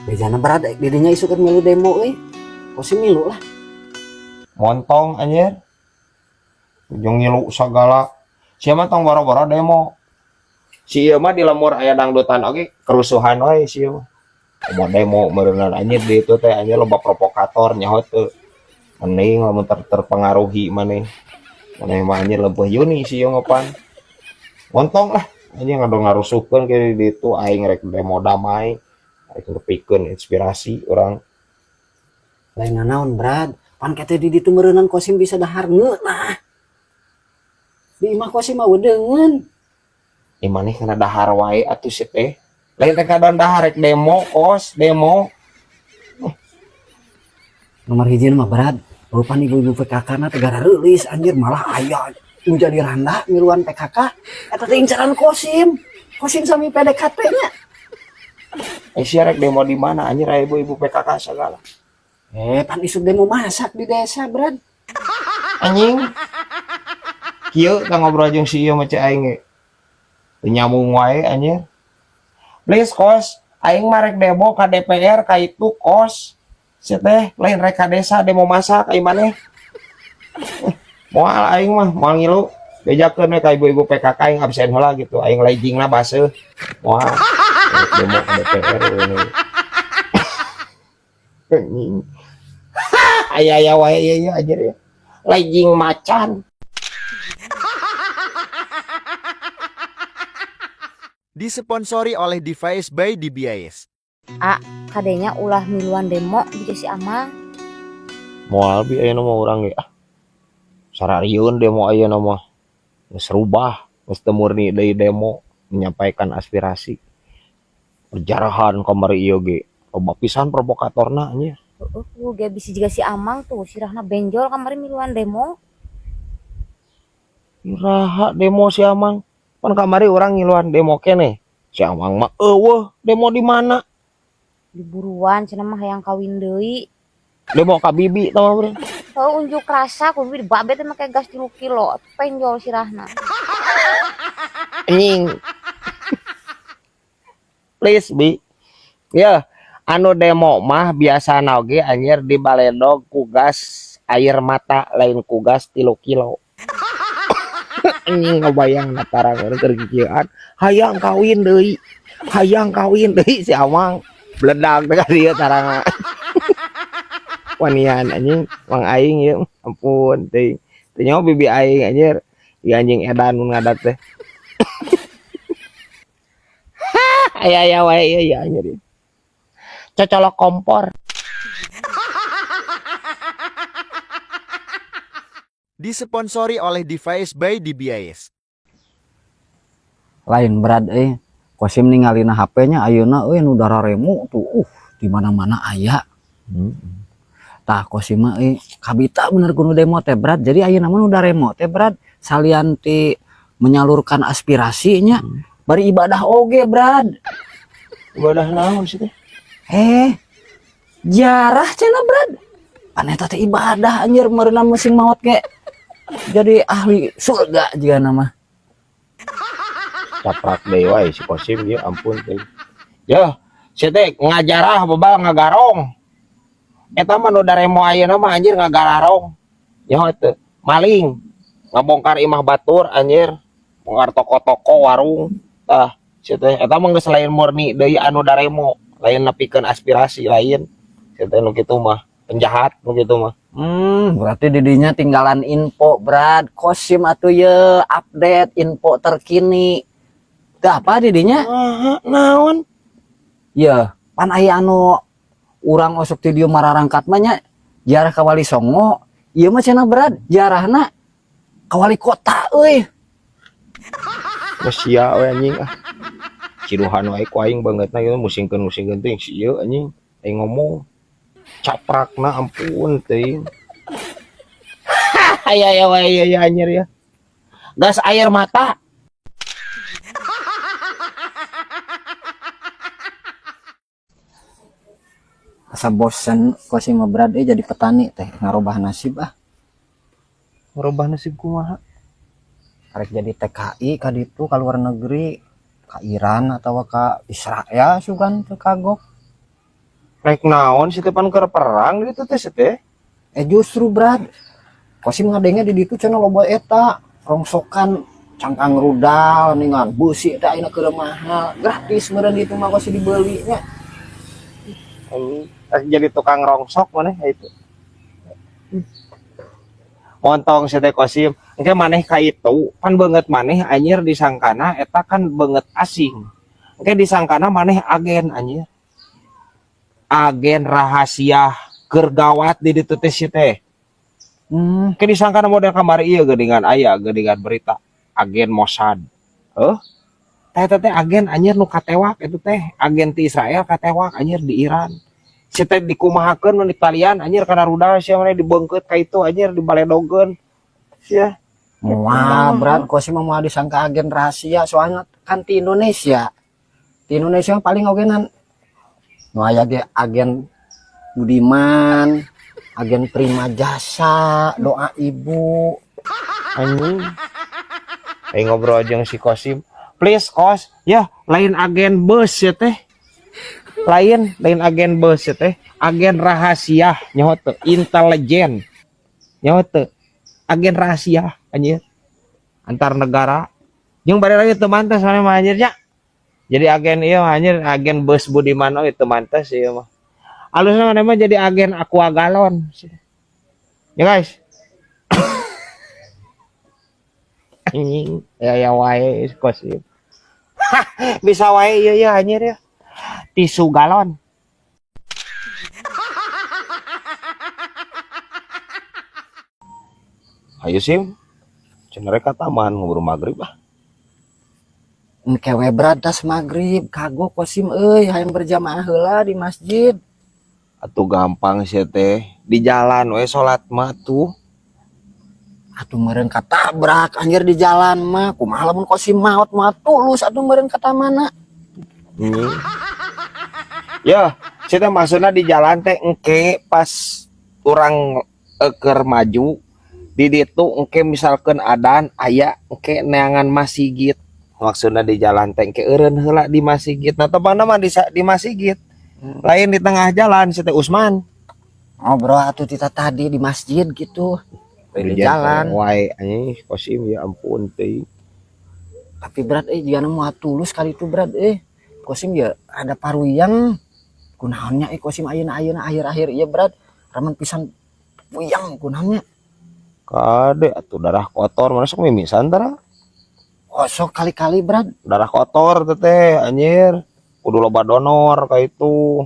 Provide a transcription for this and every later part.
Bejana berat didinya isukeun milu demo euy. Kosim milu lah. Montong anjir. Ujung ngilu segala. Sia mah tong boro-boro demo. Si ieu mah di lemur aya dangdutan oge kerusuhan we si ieu mah. Mau demo meureunna anjir di itu teh anjir loba provokator nyaho teu. Mending lamun terpengaruhi maneh. Maneh mah anjir leumpeuh Yuni si ieu ngopan. Montong lah anjir ngarusuhkeun ke di itu aing rek demo damai. Rek nepikeun inspirasi urang. Lain naon berat. Pan kete di ditu meureunnan Kosim bisa dahar ngeunah. Di imah Kosim mah weudeungeun. Maneh kana dahar wae atuh si teh. Lain teh kadang dahar rek demo kos demo. Nomor hiji mah berat. Rupan ibu-ibu PKK na tegara rilis anjir malah aya nu jadi randa miluan PKK eta teh incaran Kosim. Kosim sami PDKT nya. Sia rek demo di mana anjir aya ibu-ibu PKK segala. Pan isuk demo masak di desa berat. Anjing. Kieu tang ngobrol jeung si ieu mah cek aing ge. Teu nyambung wae anjir. Please kos, aing mah rek demo ka DPR ka itu kos. Si teh lain rek ka desa demo masak ai maneh. Moal aing mah moal ngilu bejakeun we ka ibu-ibu PKK aing absen heula gitu. Aing lejingna baseuh. Moal demo ka DPR we. Anjing. Aya wae ieu anjir ya. Lejing macan. Disponsori oleh Device by DBIS. Kadenya ulah miluan demo di si Amang. Moal bi ayeuna mah urang ge sararieun demo ayeuna mah geus rubah geus teu murni deui demo menyampaikan aspirasi perjarahan kamari ieu ge loba pisan provokatorna nya. Ge bisi juga si Amang tuh sirahna benjol kamari miluan demo. Iraha demo si Amang pan kamari urang ngiluan demo keneh si Amang mah eueuh demo di mana Diburuan cenah mah hayang kawin deui. demo ka bibi tah mah Unjuk rasa ku bibi babe teh make gas 3 kilo penjol sirahna. anjing. Please bi ya anu demo mah biasana oge anjir di baledog ku gas air mata lain ku gas 3 kilo. Anjing ngabayang natarang keur kieuan hayang kawin deui si Amang bledag teh dieu tarang. Wanian anjing mang aing ieu ampun teuing teu nyaho bibi aing anjir ieu anjing edan mun ngadat teh. Aya wae ieu anjir cocolok kompor. Disponsori oleh Device by DBIS. Lain berat Kosim ningalina HP-nya ayeuna nu dararemu tuh di mana-mana aya. Tah Kosim mah kabita bener kudu demo teh berat. Jadi ayeuna mah nu daremo teh berat salian ti menyalurkan aspirasinya bari ibadah oge berat. Ibadah naon sih teh? Jarah cenah berat. Pan eta teh ibadah anjir meureunna meusing maot ge jadi ahli surga jiga nama. Caprak deui wae si Kosim ieu ampun teh. Ya, si teh ngajarah bebal ngagarong. Eta mah nu daremo ayeuna mah anjir ngagararong. Nyaho teu? Maling. Ngabongkar imah batur anjir. Bongkar toko-toko warung. Tah, si teh eta mah geus lain murni deui anu daremo, lain nepikeun aspirasi lain. Si teh nu kitu mah penjahat nu kitu mah. Berarti didinya tinggalan info berat. Kosim atuh ye update info terkini. Teu apa didinya? Naon? Ya, pan aya anu urang osok ti dieu mararangkat mah nya jarah ka Wali Songo. Ieu mah cenah berat jarahna ka wali kota euy. Geus sia we anjing ah. Ciruhan wae ku aing bangetna ieu musingkeun teh si ieu anjing. Aing ngomong caprakna ampun teuing. Aya wae ieu anjir ya. Gas air mata. Asa bosen Kosim mah berat jadi petani teh ngarobah nasib ah. Ngarobah nasib kumaha? Karek jadi TKI ka ditu ka luar negeri, ka Iran atau ka Israel sugan teu kagok. Rek naon si tepan keur perang gitu teh teh. Justru Brad kosim ngadengnya di ditu cenah loba eta rongsokan cangkang rudal ningan beusi teh ayeuna keur mahal gratis meureun ditu mah kosi dibeli nya. Jadi tukang rongsok maneh itu. Montong si teh kosim engke maneh ka itu pan beungeut maneh anjir disangkana eta kan beungeut asing. Engke disangkana maneh agen anjir. Agen rahasia keur gawat di ditu teh si teh. Engke disangkana model kamari ieu geuningan aya geuningan berita agen Mossad. Teh teh agen anjir nu katewak itu teh agen ti Israel katewak anjir di Iran. Si teh dikumahakeun nu di talian anjir kana rudal sia maneh dibeungkeut ka itu anjir dibaledogeun. Sia. Wah, Brad kosim mah moal disangka agen rahasia soalnya kan di Indonesia. Di Indonesia mah paling ogenan nu aya ge agen Budiman, agen Prima Jasa, doa ibu. Anjing. Aing ngobrol jeung si Kosim. Please kos, ya lain agen bus ya teh. Lain agen bus ya teh. Agen rahasia nyaho teu, intelijen. Nyaho teu. Agen rahasia anjir. Antar negara. Jeung bari lagi teu mantes maneh mah anjir nya. Jadi agen ieu anjir agen bus Budiman oge teu mantes ieu mah. Alusna maneh mah jadi agen aqua galon. Ya guys. Anjing, ya wae Kosim. Bisa wae ieu ya anjir ya. Tisu galon. Ayo Sim. Cenah rek ka taman ngobrol magrib ah. Engke we Brad tas magrib kagok kosim euy hayang berjamaah heula di masjid. Atuh gampang sih teh. Di jalan we salat mah tuh. Atuh meureun katabrak anjir di jalan mah kumaha lamun kosim maot mah tulus atuh meureun ka mana. Ya, saya maksudnya di jalan teh engke pas orang keur maju di ditu engke misalkan adan aya engke neangan masjid. Maksudnya di jalan teh engke eureun heula di masjid. Nah tepana mah di masjid. Lain di tengah jalan si teh Usman. Oh bro atuh tita tadi di masjid gitu. Di jalan. Wae anjing Kosim ya ampun teh. Tapi Brad jiana moal tulus kali itu Brad Kosim ya ada paruyang kunaonnya Kosim ayeuna akhir-akhir ieu Brad ramen pisan puyang kunaonnya. Kade atuh darah kotor mana sok mimisan tara. Kosok kali-kali Brad. Darah kotor teh anjir. Kudu loba donor ka itu.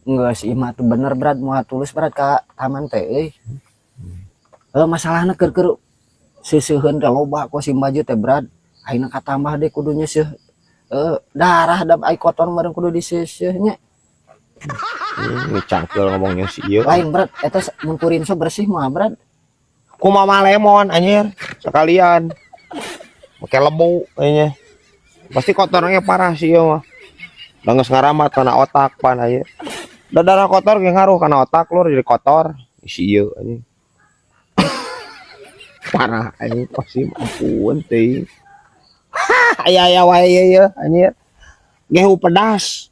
Enggak sih mah tuh bener Brad moal tulus Brad ka taman teh masalahna keur seuseheun teh loba Kosim baju teh Brad. Ayeuna katambah deh kudunya seuh darah dan ai kotor meureun kudu diseuseun nya. Ini cangkel ngomongnya si ieu. Lain Brad eta mun kurin so bersih mah Brad. Kumaha lemon anjir sekalian. Pakai lebu kayaknya. Pasti kotornya parah sih ieu mah. Da geus ngaramat kana otak pan aya. Da darah kotor ge ngaruh kana otak lur jadi kotor. Si ieu anjing. Parah anjing Kosim ampun teh. Aya wae ieu anjir. Gehu pedas.